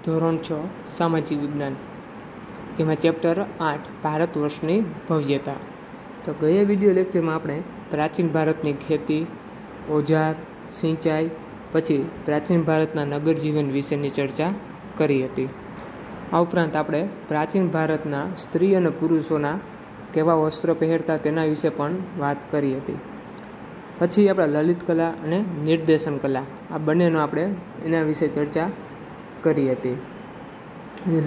ધોરણ 6 સામાજિક વિજ્ઞાન, તેમાં ચેપ્ટર 8 ભારત વર્ષની ભવ્યતા. તો ગયા વિડીયો લેક્ચરમાં આપણે પ્રાચીન ભારતની ખેતી, ઓજાર, સિંચાઈ, પછી પ્રાચીન ભારતના નગર જીવન વિશેની ચર્ચા કરી હતી. આ ઉપરાંત આપણે પ્રાચીન ભારતના સ્ત્રી અને પુરુષોના કેવા વસ્ત્ર પહેરતા તેના વિશે પણ વાત કરી હતી. પછી આપણે લલિત કલા અને નિર્દેશન કલા આ બંનેનો આપણે એના વિશે ચર્ચા કરી હતી.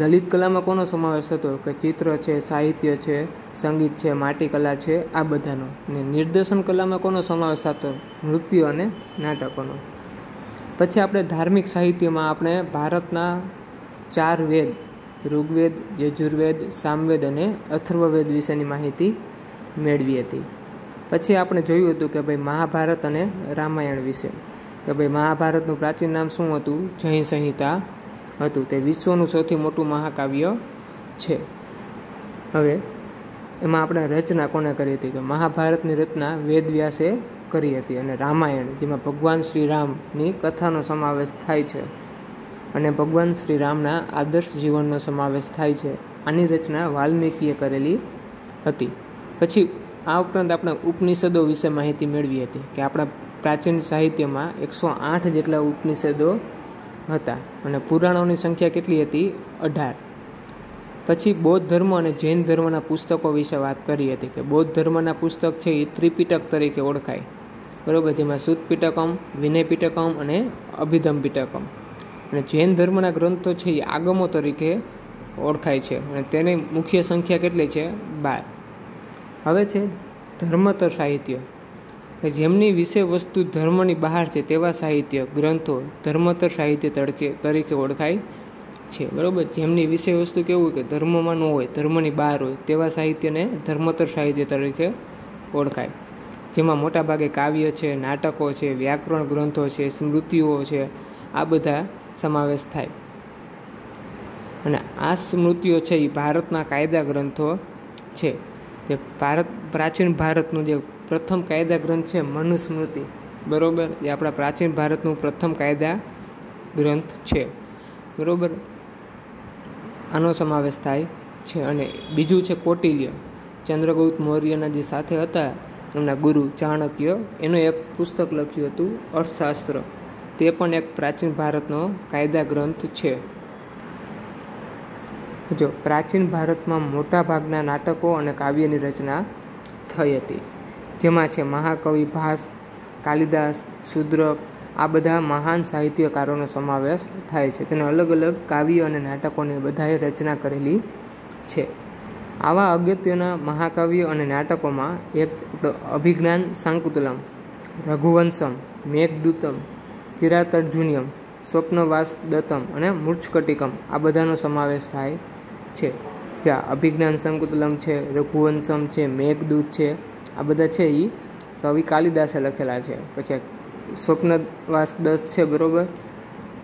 લલિત કલામાં કોનો સમાવેશ થતો કે ચિત્ર છે, સાહિત્ય છે, સંગીત છે, માટીકલા છે, આ બધાનો. અને નિર્દેશન કલામાં કોનો સમાવેશ થતો નૃત્ય અને નાટકોનો. પછી આપણે ધાર્મિક સાહિત્યમાં આપણે ભારતના 4 વેદ ઋગ્વેદ, યજુર્વેદ, સામવેદ અને અથર્વવેદ વિશેની માહિતી મેળવી હતી. પછી આપણે જોયું હતું કે ભાઈ મહાભારત અને રામાયણ વિશે, કે ભાઈ મહાભારતનું પ્રાચીન નામ શું હતું? જય સંહિતા હતું. તે વિશ્વનું સૌથી મોટું મહાકાવ્ય છે. હવે એમાં આપણે રચના કોને કરી હતી? તો મહાભારતની રચના વેદ વ્યાસે કરી હતી. અને રામાયણ, જેમાં ભગવાન શ્રી રામની કથાનો સમાવેશ થાય છે અને ભગવાન શ્રી રામના આદર્શ જીવનનો સમાવેશ થાય છે, આની રચના વાલ્મીકીએ કરેલી હતી. પછી આ ઉપરાંત આપણે ઉપનિષદો વિશે માહિતી મેળવી હતી કે આપણા પ્રાચીન સાહિત્યમાં 108 જેટલા ઉપનિષદો હતા અને પુરાણોની સંખ્યા કેટલી હતી? 18. પછી બૌદ્ધ ધર્મ અને જૈન ધર્મના પુસ્તકો વિશે વાત કરી હતી કે બૌદ્ધ ધર્મના પુસ્તક છે એ ત્રિપિટક તરીકે ઓળખાય, બરાબર, જેમાં સુત્ત પિટકમ, વિનય પિટકમ અને અભિધમ પિટકમ. અને જૈન ધર્મના ગ્રંથો છે એ આગમો તરીકે ઓળખાય છે અને તેની મુખ્ય સંખ્યા કેટલી છે? 12. હવે છે ધર્મતર સાહિત્ય, કે જેમની વિષય વસ્તુ ધર્મની બહાર છે તેવા સાહિત્ય ગ્રંથો ધર્મતર સાહિત્ય તરીકે ઓળખાય છે, બરાબર. જેમની વિષય વસ્તુ કેવું કે ધર્મમાં ન હોય, ધર્મની બહાર હોય તેવા સાહિત્યને ધર્મતર સાહિત્ય તરીકે ઓળખાય. જેમાં મોટાભાગે કાવ્ય છે, નાટકો છે, વ્યાકરણ ગ્રંથો છે, સ્મૃતિઓ છે, આ બધા સમાવેશ થાય. અને આ સ્મૃતિઓ છે એ ભારતના કાયદા ગ્રંથો છે. તે પ્રાચીન ભારતનું જે પ્રથમ કાયદા ગ્રંથ છે મનુસ્મૃતિ, બરાબર, એ આપણા પ્રાચીન ભારતનું પ્રથમ કાયદા ગ્રંથ છે, બરાબર, આનો સમાવેશ થાય છે. અને બીજું છે કૌટિલ્ય, ચંદ્રગુપ્ત મૌર્યના જે સાથે હતા એમના ગુરુ ચાણક્ય, એનું એક પુસ્તક લખ્યું હતું અર્થશાસ્ત્ર, તે પણ એક પ્રાચીન ભારતનો કાયદા ગ્રંથ છે. જો પ્રાચીન ભારતમાં મોટા ભાગના નાટકો અને કાવ્યની રચના થઈ હતી, જેમાં છે મહાકવિ ભાસ, કાલિદાસ, શુદ્રક, આ બધા મહાન સાહિત્યકારોનો સમાવેશ થાય છે. તેને અલગ અલગ કાવ્ય અને નાટકોની બધાએ રચના કરેલી છે. આવા અગત્યના મહાકાવ્ય અને નાટકોમાં એક અભિજ્ઞાન શાકુંતલમ, રઘુવંશમ, મેઘદૂતમ, કિરાતાર્જુનીયમ, સ્વપ્નવાસ દત્તમ અને મૂર્છકટિકમ, આ બધાનો સમાવેશ થાય છે. જ્યાં અભિજ્ઞાન શાકુંતલમ છે, રઘુવંશમ છે, મેઘદૂત છે, આ બધા છે એ કવિ કાલિદાસે લખેલા છે. પછી સ્વપ્નવાસ દત્ત છે, બરાબર,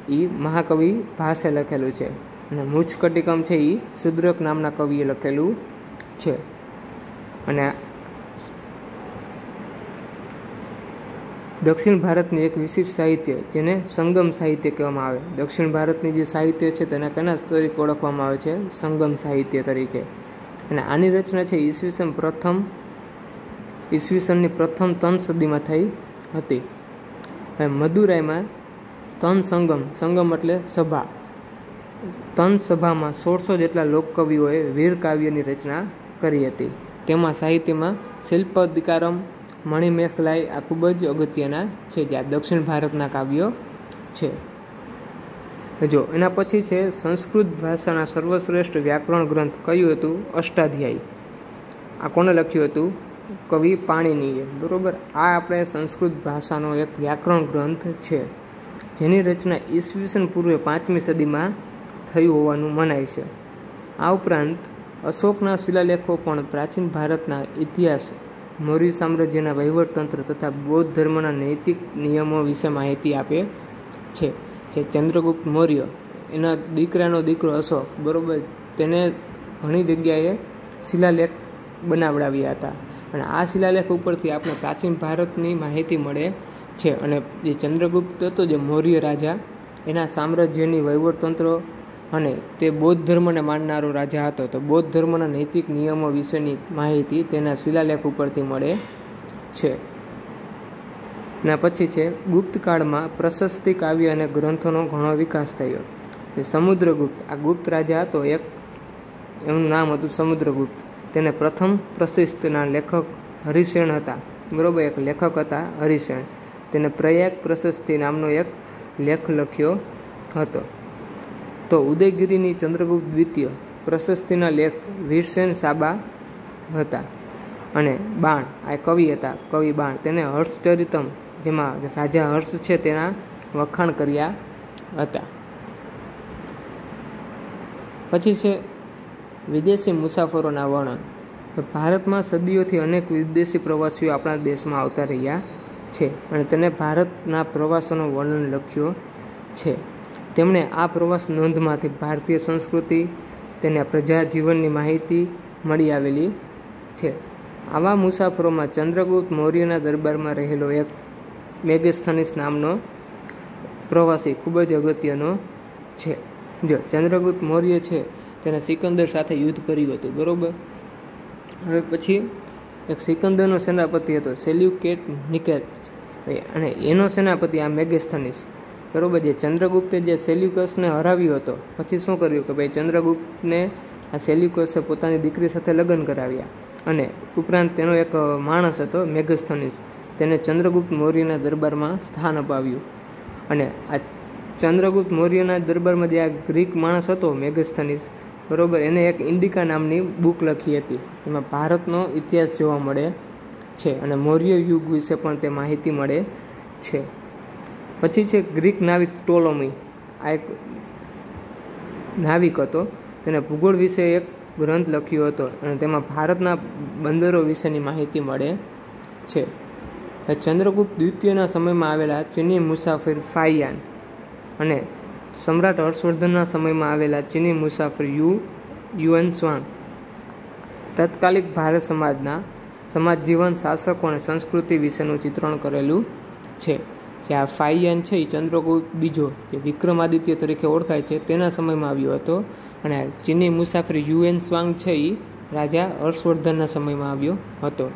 એ મહાકવિ ભાસે લખેલું છે. અને મૂર્છકટિકમ છે એ શુદ્રક નામના કવિએ લખેલું છે. અને દક્ષિણ ભારતની એક વિશિષ્ટ સાહિત્ય જેને સંગમ સાહિત્ય કહેવામાં આવે, દક્ષિણ ભારતની જે સાહિત્ય છે તેના કેના તરીકે ઓળખવામાં આવે છે? સંગમ સાહિત્ય તરીકે. અને આની રચના છે ઈસવીસનની પ્રથમ 3 સદીમાં થઈ હતી. હવે મદુરાઈમાં તન સંગમ એટલે સભા, તન સભામાં 1600 જેટલા લોકકવિઓએ વીર કાવ્યની રચના કરી હતી. તેમાં સાહિત્યમાં શિલ્પાધિકારમ, મણિમેખલાઈ આ ખૂબ જ અગત્યના છે, જે આ દક્ષિણ ભારતના કાવ્યો છે. જો એના પછી છે સંસ્કૃત ભાષાના સર્વશ્રેષ્ઠ વ્યાકરણ ગ્રંથ કયું હતું? અષ્ટાધ્યાયી. આ કોને લખ્યું હતું? કવિ પાણિનીએ, બરાબર. આ આપણે સંસ્કૃત ભાષાનો એક વ્યાકરણ ગ્રંથ છે, જેની રચના ઈસવીસન પૂર્વે 5મી સદીમાં થયું હોવાનું મનાય છે. આ ઉપરાંત અશોકના શિલાલેખો પણ પ્રાચીન ભારતના ઇતિહાસ, મૌર્ય સામ્રાજ્યના વહીવટતંત્ર તથા બૌદ્ધ ધર્મના નૈતિક નિયમો વિશે માહિતી આપે છે. જે ચંદ્રગુપ્ત મૌર્ય, એના દીકરાનો દીકરો અશોક, બરાબર, તેને ઘણી જગ્યાએ શિલાલેખ બનાવડાવ્યા હતા. અને આ શિલાલેખ ઉપરથી આપણે પ્રાચીન ભારતની માહિતી મળે છે. અને જે ચંદ્રગુપ્ત હતો, જે મૌર્ય રાજા, એના સામ્રાજ્યની વહીવટતંત્ર અને તે બૌદ્ધ ધર્મને માનનારો રાજા હતો. તો બૌદ્ધ ધર્મના નૈતિક નિયમો વિશેની માહિતી તેના શિલાલેખ ઉપરથી મળે છે. એના પછી છે ગુપ્ત કાળમાં પ્રશસ્તિ કાવ્ય અને ગ્રંથોનો ઘણો વિકાસ થયો. સમુદ્રગુપ્ત, આ ગુપ્ત રાજા હતો એક, એનું નામ હતું સમુદ્રગુપ્ત. તેને પ્રથમ પ્રશસ્તિના લેખક હરિસેન હતા. બરોબર, એક લેખક હતા હરિસેન. તેને પ્રયાગ પ્રશસ્તિ નામનો એક લેખ લખ્યો હતો. તો ઉદયગીરીની ચંદ્રગુપ્ત દ્વિતીય પ્રશસ્તિના લેખ વીરસેન સાબા હતા. અને બાણ, આ કવિ હતા, કવિ બાણ. તેને હર્ષચરિતમ, જેમાં રાજા હર્ષ છે તેના વખાણ કર્યા હતા. પછી છે વિદેશી મુસાફરોના વર્ણન. તો ભારતમાં સદીઓથી અનેક વિદેશી પ્રવાસીઓ આપણા દેશમાં આવતા રહ્યા છે અને તેને ભારતના પ્રવાસોનું વર્ણન લખ્યો છે. તેમણે આ પ્રવાસ નોંધમાંથી ભારતીય સંસ્કૃતિ, તેના પ્રજા જીવનની માહિતી મળી આવેલી છે. આવા મુસાફરોમાં ચંદ્રગુપ્ત મૌર્યના દરબારમાં રહેલો એક મેગસ્થનીસ નામનો પ્રવાસી ખૂબ જ અગત્યનો છે. જો ચંદ્રગુપ્ત મૌર્ય છે તેને સિકંદર સાથે યુદ્ધ કર્યું હતું. બરોબર. હવે પછી એક સિકંદરનો સેનાપતિ હતો સેલ્યુકેટ નિકેટ્સ, અને એનો સેનાપતિ આ મેગસ્થનીસ. બરોબર. જે ચંદ્રગુપ્તે જે સેલ્યુકસને હરાવ્યો હતો, પછી શું કર્યું કે ભાઈ ચંદ્રગુપ્તને આ સેલ્યુકસે પોતાની દીકરી સાથે લગ્ન કરાવ્યા. અને ઉપરાંત તેનો એક માણસ હતો મેગસ્થનીસ, તેને ચંદ્રગુપ્ત મૌર્યના દરબારમાં સ્થાન અપાવ્યું. અને આ ચંદ્રગુપ્ત મૌર્યના દરબારમાં જે આ ગ્રીક માણસ હતો મેગસ્થનીસ, બરોબર, એને એક ઇન્ડિકા નામની બુક લખી હતી. તેમાં ભારતનો ઇતિહાસ જોવા મળે છે અને મૌર્ય યુગ વિશે પણ તે માહિતી મળે છે. પછી છે ગ્રીક નાવિક ટોલોમી. આ એક નાવિક હતો, તેને ભૂગોળ વિશે એક ગ્રંથ લખ્યો હતો અને તેમાં ભારતના બંદરો વિશેની માહિતી મળે છે. ચંદ્રગુપ્ત દ્વિતીયના સમયમાં આવેલા ચીની મુસાફિર ફાહિયાન અને સમ્રાટ હર્ષવર્ધનના સમયમાં આવેલા ચીની મુસાફિર યુએન સ્વાંગ તત્કાલિક ભારત સમાજ જીવન, શાસકો અને સંસ્કૃતિ વિશેનું ચિત્રણ કરેલું છે. જે આ ફાહિયાન છે એ ચંદ્રગુપ્ત બીજો, જે વિક્રમાદિત્ય તરીકે ઓળખાય છે, તેના સમયમાં આવ્યો હતો. અને ચીની મુસાફિર યુએન સ્વાંગ છે એ રાજા હર્ષવર્ધનના સમયમાં આવ્યો હતો.